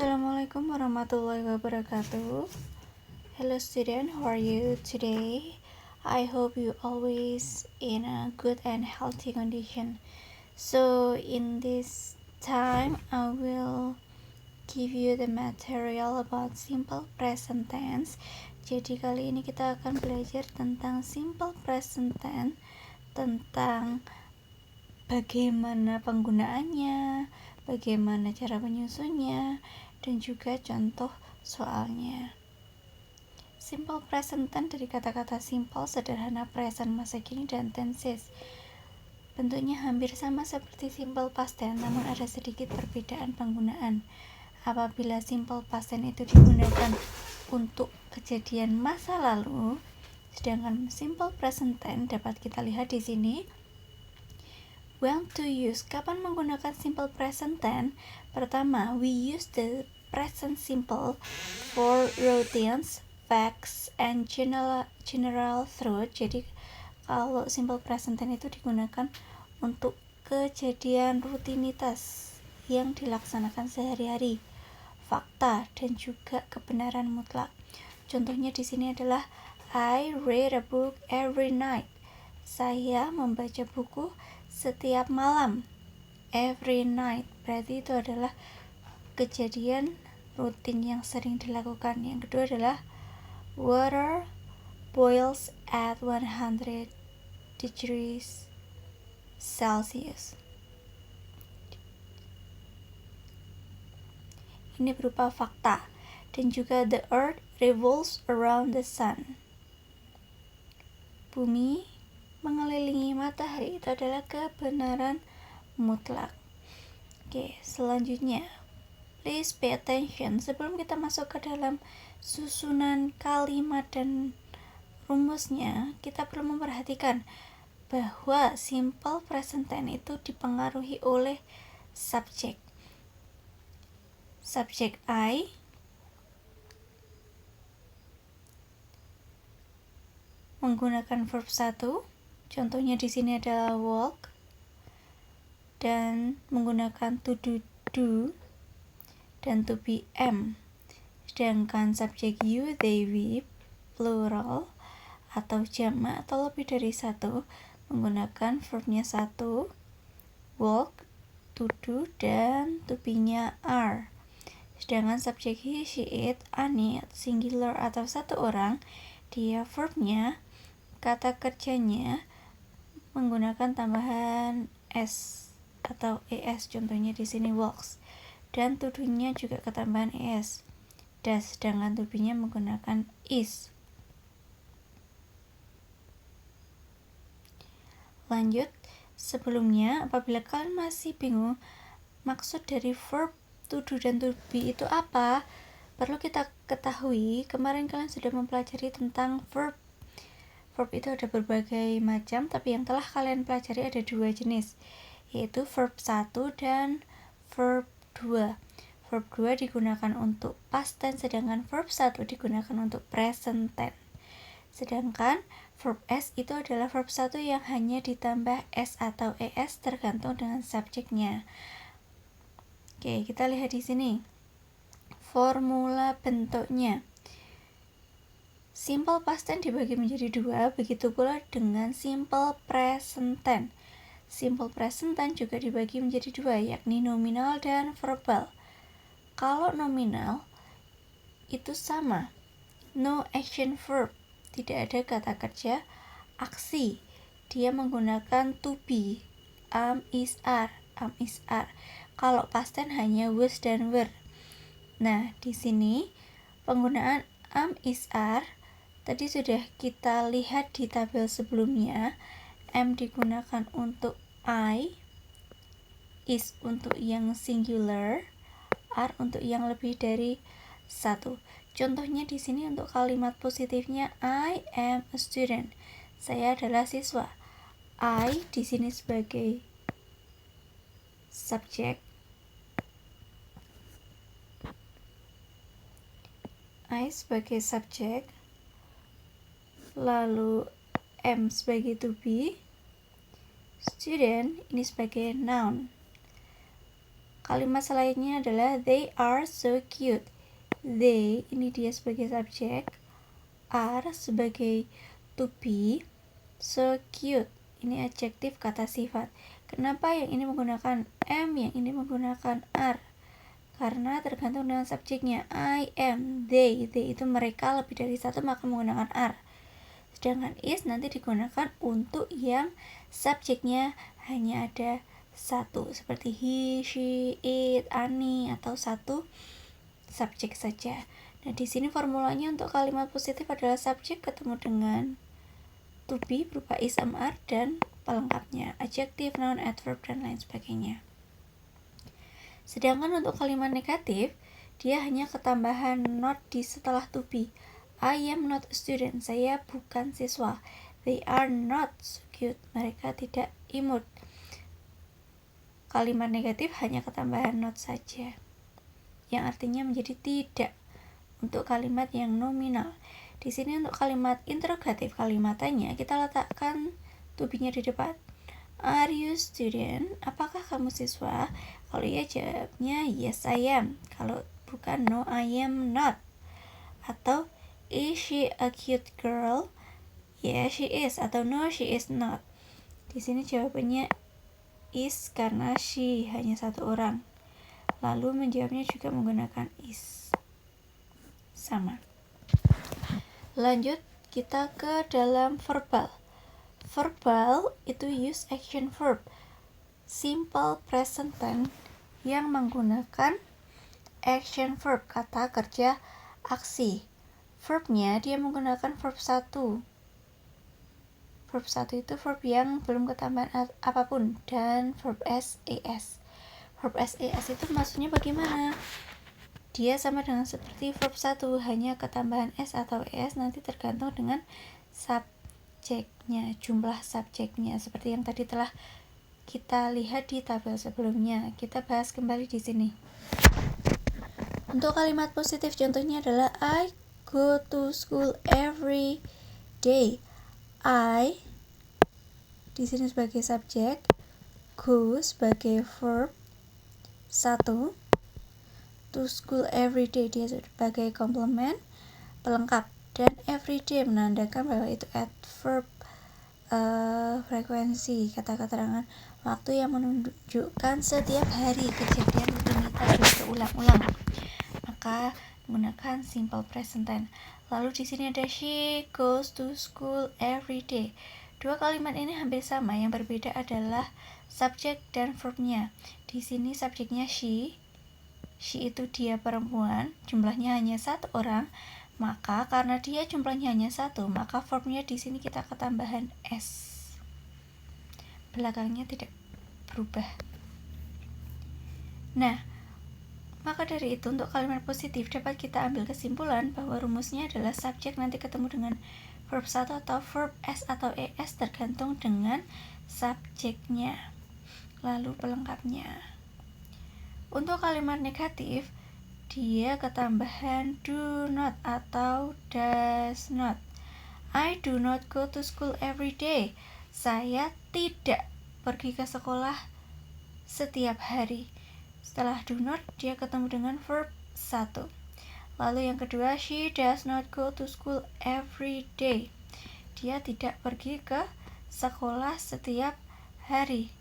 Assalamualaikum warahmatullahi wabarakatuh. Hello student, how are you today? I hope you always in a good and healthy condition. So in this time I will give you the material about simple present tense. Jadi kali ini kita akan belajar tentang simple present tense, tentang bagaimana penggunaannya, bagaimana cara menyusunnya, dan juga contoh soalnya. Simple present tense dari kata-kata simple, sederhana, present, masa kini, dan tenses. Bentuknya hampir sama seperti simple past tense, namun ada sedikit perbedaan penggunaan. Apabila simple past tense itu digunakan untuk kejadian masa lalu, sedangkan simple present tense dapat kita lihat di sini. When to use, kapan menggunakan simple present tense? Pertama, we use the present simple for routines, facts, and general truth. Jadi kalau simple present tense itu digunakan untuk kejadian rutinitas yang dilaksanakan sehari-hari, fakta, dan juga kebenaran mutlak. Contohnya di sini adalah I read a book every night. Saya membaca buku setiap malam. Every night berarti itu adalah kejadian rutin yang sering dilakukan. Yang kedua adalah water boils at 100 degrees Celsius. Ini berupa fakta. Dan juga the earth revolves around the sun. Bumi mengelilingi matahari, itu adalah kebenaran mutlak. Oke, selanjutnya please pay attention. Sebelum kita masuk ke dalam susunan kalimat dan rumusnya, kita perlu memperhatikan bahwa simple present tense itu dipengaruhi oleh subjek. Subjek I menggunakan verb 1. Contohnya di sini adalah walk, dan menggunakan to do dan to be am. Sedangkan subjek you, they, we, plural atau jamak atau lebih dari satu, menggunakan verbnya 1, walk, to do, dan to be-nya are. Sedangkan subjek he, she, it, ani, singular atau satu orang, dia verbnya, kata kerjanya menggunakan tambahan s atau es. Contohnya di sini walks, dan to do-nya juga ketambahan es. Does, sedangkan to be-nya menggunakan is. Lanjut, sebelumnya apabila kalian masih bingung maksud dari verb to do dan to be itu apa, perlu kita ketahui kemarin kalian sudah mempelajari tentang verb. Verb itu ada berbagai macam, tapi yang telah kalian pelajari ada dua jenis, yaitu verb 1 dan verb 2. Verb 2 digunakan untuk past tense, sedangkan verb 1 digunakan untuk present tense. Sedangkan verb S itu adalah verb 1 yang hanya ditambah S atau ES tergantung dengan subjeknya. Oke, kita lihat di sini. Formula bentuknya. Simple past tense dibagi menjadi dua, begitu pula dengan simple present tense. Simple present tense juga dibagi menjadi dua, yakni nominal dan verbal. Kalau nominal itu sama, no action verb, tidak ada kata kerja aksi. Dia menggunakan to be, am, is, are. Kalau past tense hanya was dan were. Nah, di sini penggunaan am, is, are tadi sudah kita lihat di tabel sebelumnya. Am digunakan untuk I, is untuk yang singular, are untuk yang lebih dari satu. Contohnya di sini untuk kalimat positifnya I am a student. Saya adalah siswa. I di sini sebagai subjek. I sebagai subjek. Lalu am sebagai to be. Student ini sebagai noun. Kalimat selanjutnya adalah they are so cute. They, ini dia sebagai subjek, are sebagai to be, so cute, ini adjektif kata sifat. Kenapa yang ini menggunakan am, yang ini menggunakan are? Karena tergantung dengan subjeknya. I am, they itu mereka lebih dari satu maka menggunakan are. Sedangkan is nanti digunakan untuk yang subjeknya hanya ada satu, seperti he, she, it, Ani, atau satu subjek saja. Nah, di sini formulanya untuk kalimat positif adalah subjek ketemu dengan to be berupa is, am, are, dan pelengkapnya, adjektif, noun, adverb, dan lain sebagainya. Sedangkan untuk kalimat negatif, dia hanya ketambahan not di setelah to be. I am not a student, saya bukan siswa. They are not so cute, mereka tidak imut. Kalimat negatif hanya ketambahan not saja, yang artinya menjadi tidak. Untuk kalimat yang nominal, di sini untuk kalimat interrogatif, kalimatannya kita letakkan to be-nya di depan. Are you student? Apakah kamu siswa? Kalau iya jawabnya yes I am. Kalau bukan no I am not. Atau is she a cute girl? Yes she is. Atau no she is not. Di sini jawabannya is karena she hanya satu orang. Lalu menjawabnya juga menggunakan is. Sama. Lanjut kita ke dalam verbal. Verbal itu use action verb, simple present tense yang menggunakan action verb, kata kerja aksi. Verbnya dia menggunakan verb 1. Verb 1 itu verb yang belum ketambahan apapun, dan verb SES. Verb SES itu maksudnya bagaimana? Dia sama dengan seperti verb 1, hanya ketambahan S atau ES nanti tergantung dengan subjeknya, jumlah subjeknya, seperti yang tadi telah kita lihat di tabel sebelumnya. Kita bahas kembali di sini. Untuk kalimat positif contohnya adalah I go to school every day. I di sini sebagai subjek, go sebagai verb 1, to school every day dia sebagai komplement pelengkap, dan every day menandakan bahwa itu adverb frekuensi, kata keterangan waktu yang menunjukkan setiap hari kejadian rutinitas berulang-ulang, maka menggunakan simple present tense. Lalu di sini ada she goes to school every day. Dua kalimat ini hampir sama, yang berbeda adalah subjek dan verbnya. Di sini subjeknya she itu dia perempuan, jumlahnya hanya satu orang, maka karena dia jumlahnya hanya satu, maka verbnya di sini kita ketambahan s, belakangnya tidak berubah. Nah, maka dari itu untuk kalimat positif dapat kita ambil kesimpulan bahwa rumusnya adalah subjek nanti ketemu dengan verb 1 atau verb S atau ES tergantung dengan subjeknya, lalu pelengkapnya. Untuk kalimat negatif, dia ketambahan do not atau does not. I do not go to school every day. Saya tidak pergi ke sekolah setiap hari. Setelah do not, dia ketemu dengan verb 1. Lalu yang kedua, she does not go to school every day. Dia tidak pergi ke sekolah setiap hari.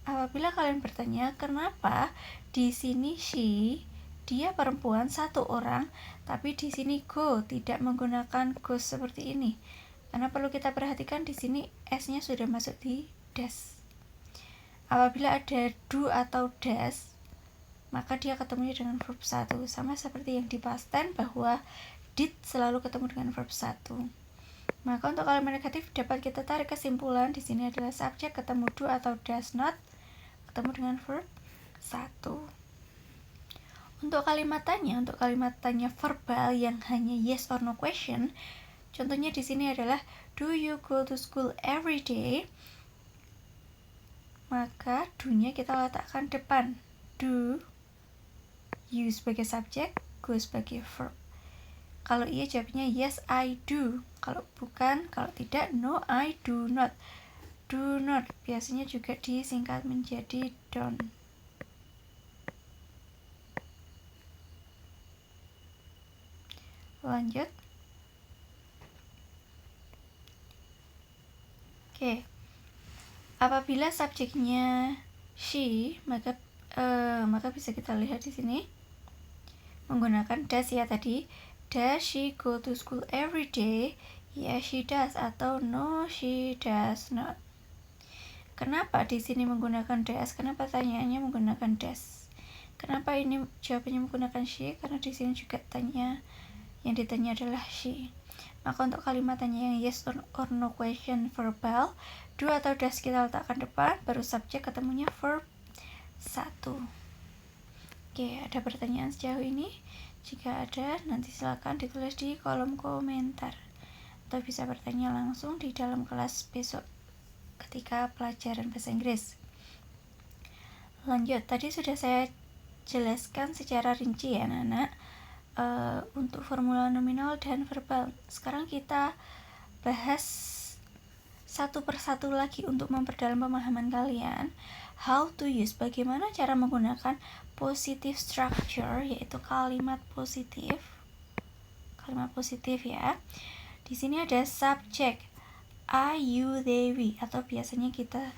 Apabila kalian bertanya, kenapa di sini she, dia perempuan satu orang, tapi di sini go tidak menggunakan go seperti ini? Karena perlu kita perhatikan di sini s-nya sudah masuk di does. Apabila ada do atau does, maka dia ketemunya dengan verb 1, sama seperti yang di past tense bahwa did selalu ketemu dengan verb 1. Maka untuk kalimat negatif dapat kita tarik kesimpulan di sini adalah subjek ketemu do atau does not ketemu dengan verb 1. Untuk kalimat tanya verbal yang hanya yes or no question, contohnya di sini adalah do you go to school every day? Maka do-nya kita letakkan depan. Do, you sebagai subjek, go sebagai verb. Kalau iya jawabnya yes I do. Kalau bukan, kalau tidak no I do not. Do not biasanya juga disingkat menjadi don't. Lanjut. Oke. Apabila subjeknya she, maka bisa kita lihat di sini menggunakan does ya tadi. Does she go to school every day? Yes, she does. Atau no, she does not. Kenapa di sini menggunakan does? Kenapa tanyaannya menggunakan does? Kenapa ini jawabannya menggunakan she? Karena di sini juga yang ditanya adalah she. Maka untuk kalimat tanya yang yes or no question verbal, do atau does kita letakkan depan, baru subjek ketemunya verb 1. Oke, ada pertanyaan sejauh ini? Jika ada, nanti silakan ditulis di kolom komentar. Atau bisa bertanya langsung di dalam kelas besok ketika pelajaran bahasa Inggris. Lanjut, tadi sudah saya jelaskan secara rinci ya anak-anak untuk formula nominal dan verbal. Sekarang kita bahas satu persatu lagi untuk memperdalam pemahaman kalian. How to use, bagaimana cara menggunakan positive structure, yaitu kalimat positif. Kalimat positif ya. Di sini ada subject Ayu Dewi, atau biasanya kita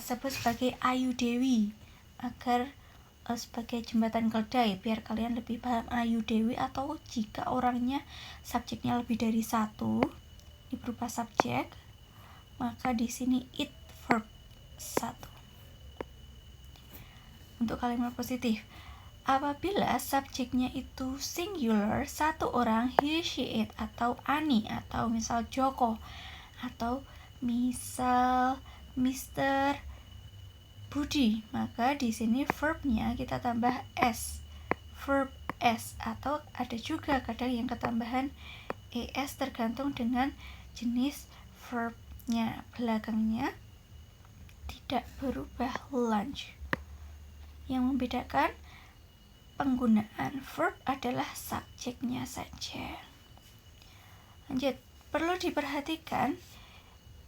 sebut sebagai Ayu Dewi agar sebagai jembatan keledai biar kalian lebih paham Ayu Dewi. Atau jika orangnya subjeknya lebih dari satu, ini berupa subjek, maka di sini it verb 1. Untuk kalimat positif, apabila subjeknya itu singular, satu orang, he, she, it, atau Ani, atau misal Joko, atau misal Mr. Budi, maka di sini verbnya kita tambah s, verb s, atau ada juga kadang yang ketambahan es tergantung dengan jenis verbnya. Belakangnya tidak berubah lunch. Yang membedakan penggunaan verb adalah subjeknya saja. Lanjut, perlu diperhatikan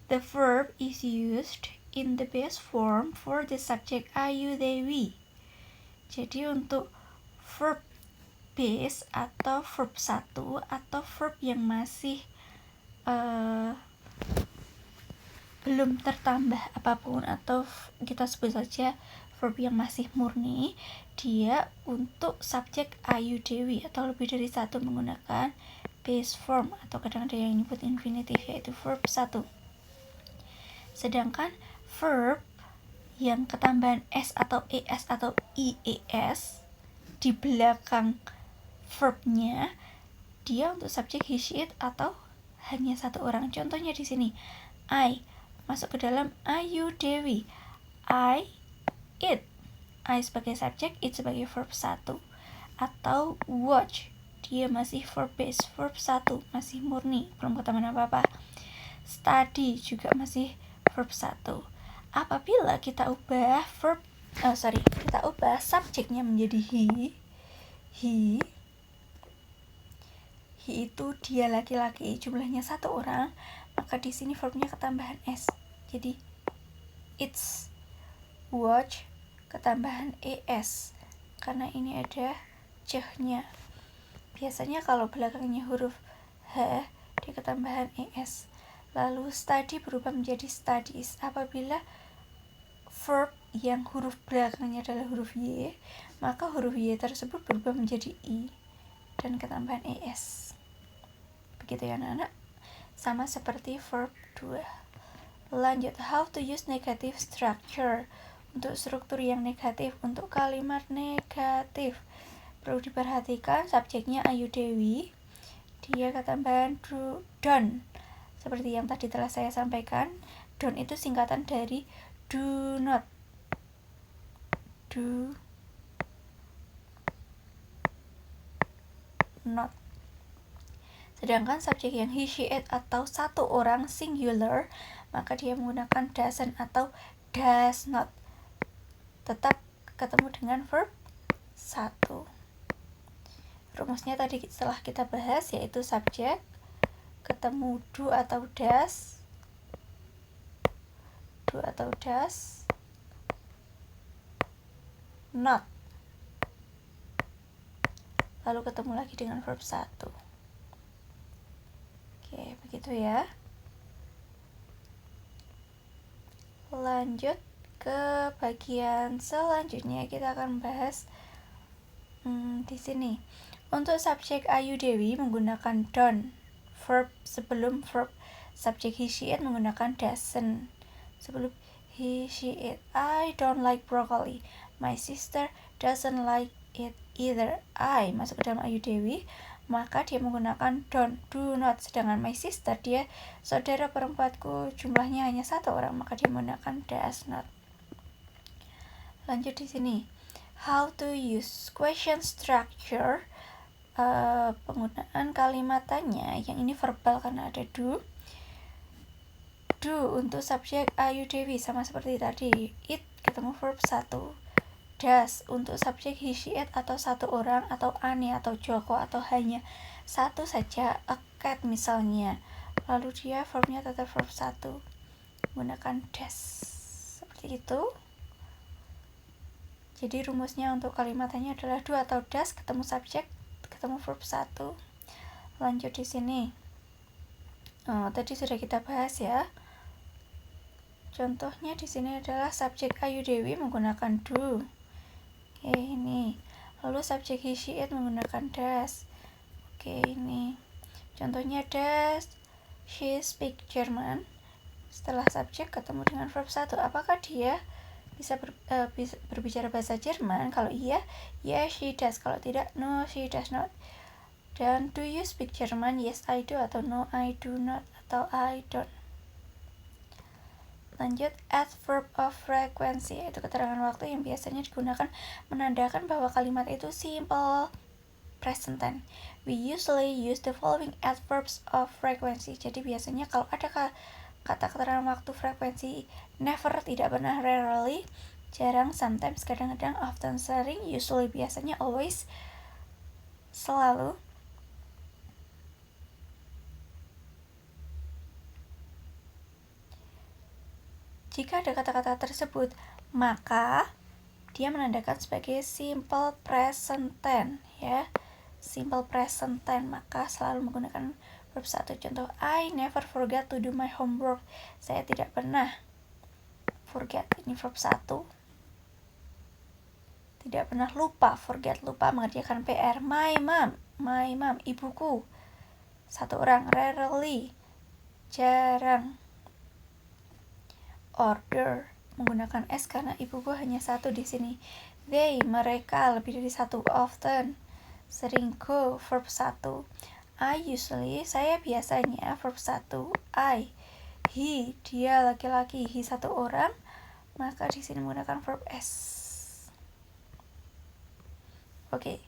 the verb is used in the base form for the subject Ayu Dewi. Jadi untuk verb base atau verb 1 atau verb yang masih belum tertambah apapun, atau kita sebut saja verb yang masih murni, dia untuk subjek Ayu Dewi atau lebih dari satu menggunakan base form, atau kadang ada yang nyebut infinitive, yaitu verb 1. Sedangkan verb yang ketambahan s atau es atau ies di belakang verbnya, dia untuk subjek he, she, it, atau hanya satu orang. Contohnya di sini, I masuk ke dalam Ayu Dewi. I eat. I sebagai subjek, it sebagai verb 1. Atau watch, dia masih verb base, verb 1, masih murni, belum ketambahan apa-apa. Study juga masih verb 1. Apabila kita ubah kita ubah subjeknya menjadi he itu dia laki-laki, jumlahnya satu orang, maka di sini verbnya ketambahan s. Jadi it's, watch ketambahan es, karena ini ada c-nya. Biasanya kalau belakangnya huruf h, dia ketambahan es. Lalu study berubah menjadi studies apabila verb yang huruf belakangnya adalah huruf y, maka huruf y tersebut berubah menjadi i dan ketambahan es. Begitu ya anak-anak, sama seperti verb 2. Lanjut, how to use negative structure. Untuk struktur yang negatif, untuk kalimat negatif perlu diperhatikan subjeknya Ayu Dewi, dia ketambahan don. Seperti yang tadi telah saya sampaikan, don itu singkatan dari do not. Do not. Sedangkan subjek yang he, she, it, atau satu orang singular, maka dia menggunakan doesn't atau does not. Tetap ketemu dengan verb 1. Rumusnya tadi setelah kita bahas, yaitu subjek ketemu do atau does, not, lalu ketemu lagi dengan verb 1. gitu ya. Lanjut ke bagian selanjutnya, kita akan bahas di sini. Untuk subjek Ayu Dewi menggunakan don't, verb sebelum verb. Subjek he she it menggunakan doesn't sebelum he she it. I don't like broccoli. My sister doesn't like it either. I masuk ke dalam Ayu Dewi, maka dia menggunakan don't, do not. Sedangkan my sister, dia saudara perempuanku, jumlahnya hanya 1 orang, maka dia menggunakan does not. Lanjut di sini. How to use question structure. Penggunaan kalimatannya, yang ini verbal karena ada do. Do untuk subjek Ayu Dewi sama seperti tadi, it ketemu verb 1. Does untuk subjek he she it atau 1 orang, atau Ani atau Joko, atau hanya 1 saja, a cat misalnya, lalu dia verbnya tetap verb 1 menggunakan does, seperti itu. Jadi rumusnya untuk kalimatannya adalah do atau does ketemu subjek ketemu verb 1. Lanjut di sini. Tadi sudah kita bahas ya. Contohnya di sini adalah subjek Ayu Dewi menggunakan do. Oke, ini. Lalu subjek he she it menggunakan does. Oke, ini. Contohnya does she speak German? Setelah subjek ketemu dengan verb 1. Apakah dia bisa berbicara bahasa Jerman? Kalau iya, yes she does. Kalau tidak, no she does not. Dan do you speak German? Yes I do, atau no I do not, atau I don't. Lanjut, adverb of frequency, yaitu keterangan waktu yang biasanya digunakan menandakan bahwa kalimat itu simple present tense. We usually use the following adverbs of frequency. Jadi biasanya kalau ada kata keterangan waktu frekuensi, never tidak pernah, rarely jarang, sometimes kadang-kadang, often sering, usually biasanya, always selalu. Jika ada kata-kata tersebut, maka dia menandakan sebagai simple present tense ya. Simple present tense, maka selalu menggunakan verb 1. Contoh, I never forget to do my homework. Saya tidak pernah forget, ini verb 1. Tidak pernah lupa, forget, lupa mengerjakan PR. My mom, ibuku, 1 orang. Rarely, jarang. Order menggunakan S karena ibuku hanya 1 di sini. They, mereka, lebih dari 1. Often, sering. Go, verb 1. I usually, saya biasanya, verb 1. I, he, dia laki-laki, he 1 orang, maka di sini menggunakan verb S. Oke,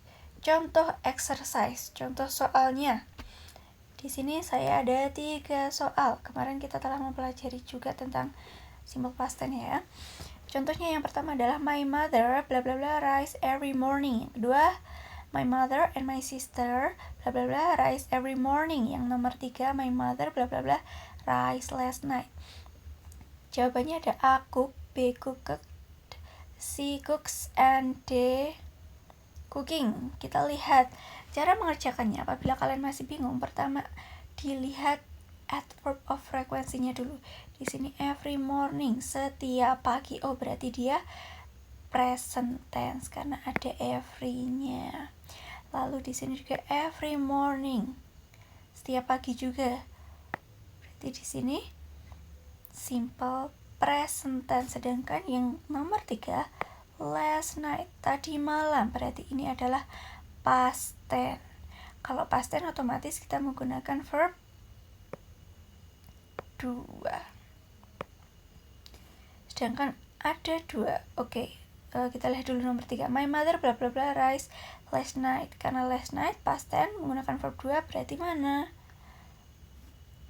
contoh exercise, contoh soalnya. Di sini saya ada 3 soal. Kemarin kita telah mempelajari juga tentang simple past tense ya. Contohnya yang pertama adalah my mother bla bla bla rise every morning. Yang kedua, my mother and my sister bla bla bla rise every morning. Yang nomor 3, my mother bla bla bla rise last night. Jawabannya ada A cook, B cooked, C cooks, and D cooking. Kita lihat cara mengerjakannya. Apabila kalian masih bingung, pertama dilihat adverb of frekuensinya dulu. Di sini every morning, setiap pagi. Oh, berarti dia present tense karena ada every-nya. Lalu di sini juga every morning, setiap pagi juga. Berarti di sini simple present tense. Sedangkan yang nomor 3, last night, tadi malam, berarti ini adalah past tense. Kalau past tense otomatis kita menggunakan verb 2. Sedangkan ada 2. Oke, kita lihat dulu nomor 3. My mother bla bla bla rise last night. Karena last night past tense menggunakan verb 2, berarti mana?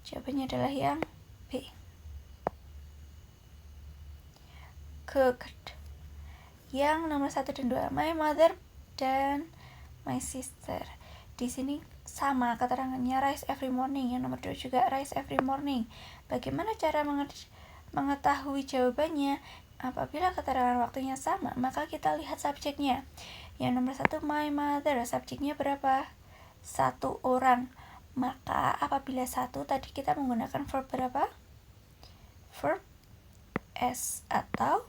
Jawabannya adalah yang B. Cooked. Yang nomor 1 dan 2, my mother dan my sister. Di sini sama keterangannya, rise every morning. Yang nomor 2 juga rise every morning. Bagaimana cara mengetahui jawabannya? Apabila keterangan waktunya sama, maka kita lihat subjeknya. Yang nomor 1, my mother, subjeknya berapa? 1 orang. Maka apabila satu tadi kita menggunakan verb berapa? Verb S atau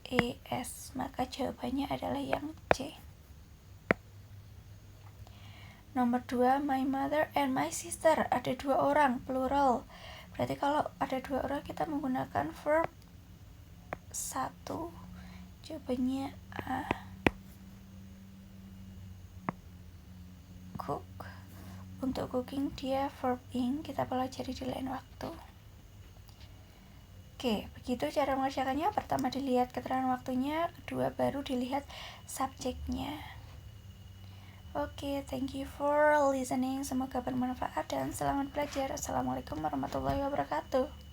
ES. Maka jawabannya adalah yang C. Nomor 2, my mother and my sister. Ada 2 orang, plural. Berarti kalau ada 2 orang kita menggunakan verb 1. Jawabannya A. Cook. Untuk cooking dia verb ing, kita pelajari di lain waktu. Oke, begitu cara mengerjakannya. Pertama dilihat keterangan waktunya, kedua baru dilihat subjeknya. Oke, thank you for listening. Semoga bermanfaat dan selamat belajar. Assalamualaikum warahmatullahi wabarakatuh.